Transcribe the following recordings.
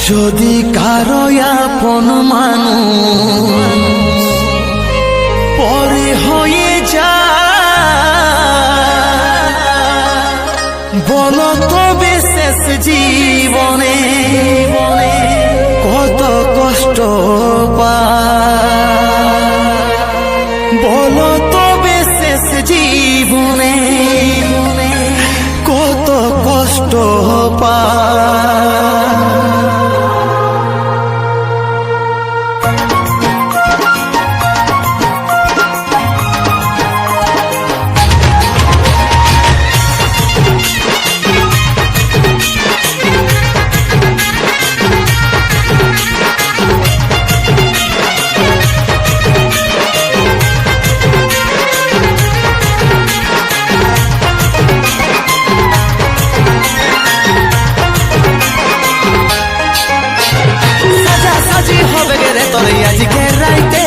যদি কারো আপন মানুষ পরে হয়ে যায়, বলো তবে শেষ জীবনে কত কষ্ট পায়, বলো তবে শেষ জীবনে কত কষ্ট পায়। আজকে রাইতে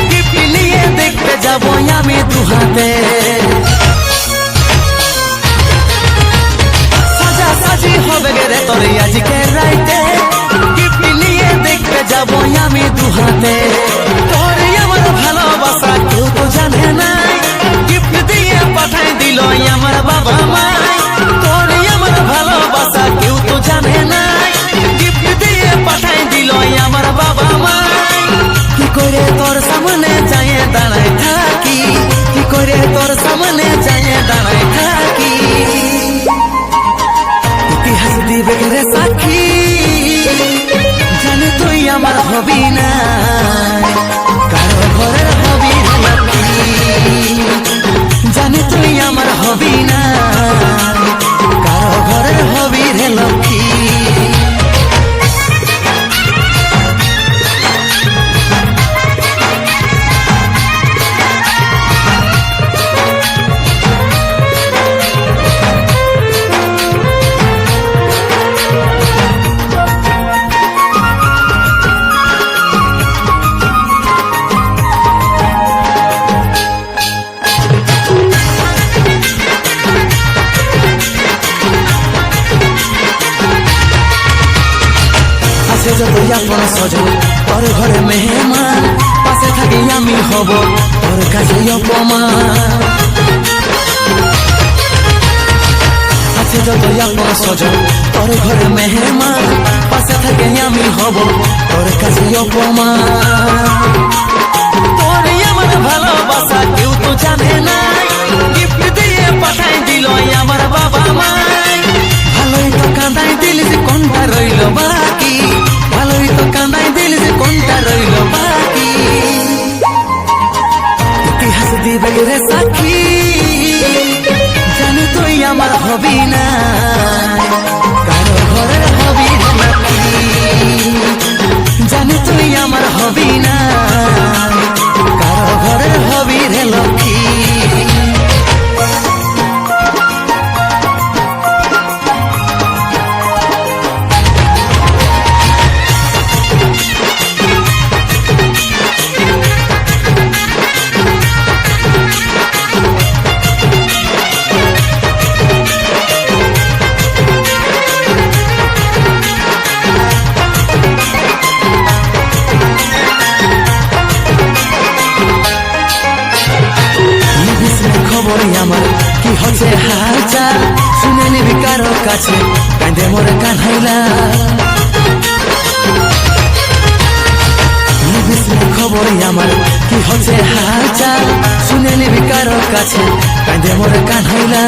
গিফট নিয়ে দেখতে যাবো আমি দুহাতে, সাজা সাজি হবে রে তোরে আজকে রাইতে গিফট নিয়ে দেখতে যাবো আমি দুহাতে। তোরে আমার ভালোবাসা কেউ তো জানে নাই, গিফট দিয়ে পাঠাই দিল আমার বাবা মাই। তোরে আমার ভালোবাসা কেউ তো জানে নাই, গিফট দিয়ে পাঠাই দিল আমার বাবা মাই। কি করে তোর সামনে যায় দাঁড়ায় থাকি, কি করে তোর সামনে যায় দাঁড়ায় থাকি, ইতিহাস দিবে রে সাক্ষী, জানে তুই আমার হবি না, কারো ঘরের হবি নাকি, জানে তুই আমার হবি না, কারো ঘরের হবি রে লক্ষ্মী। যতই আপন সজন তোর ঘরে মেহমান, পাশে থাকি আমি হব তোর কাছে অপমান। আছে যতই আপন সজন তোর ঘরে মেহমান, পাশে থাকি আমি হব তোর কাছে অপমান। তোর আমার ভালোবাসা কেউ তো জানে নাই, গিফট দিয়ে পাঠাই দিল আমার বাবা মাই। ভালোই তো কাঁদাই দিল যে কোনটা রইল বাকি, ভালোই তো কাঁদাই দিল যে কোনটা রইল বাকি, ইতিহাস দিবে রে সাক্ষী, জানি তুই আমার হবি না, কারো ঘরের হবি নাকি, জানি তুই আমার হবি না, কারো ঘরের হবি রে লক্ষ্মী। আমার কি হচ্ছে হাল চাল, শুনে নিবি কারো কাছে কাঁদে মোরে কান্হাইলা। খবর আমার কি হচ্ছে হাল চাল, শুনে নিবি কারো কাছে কাঁদে মোরে কান্হাইলা।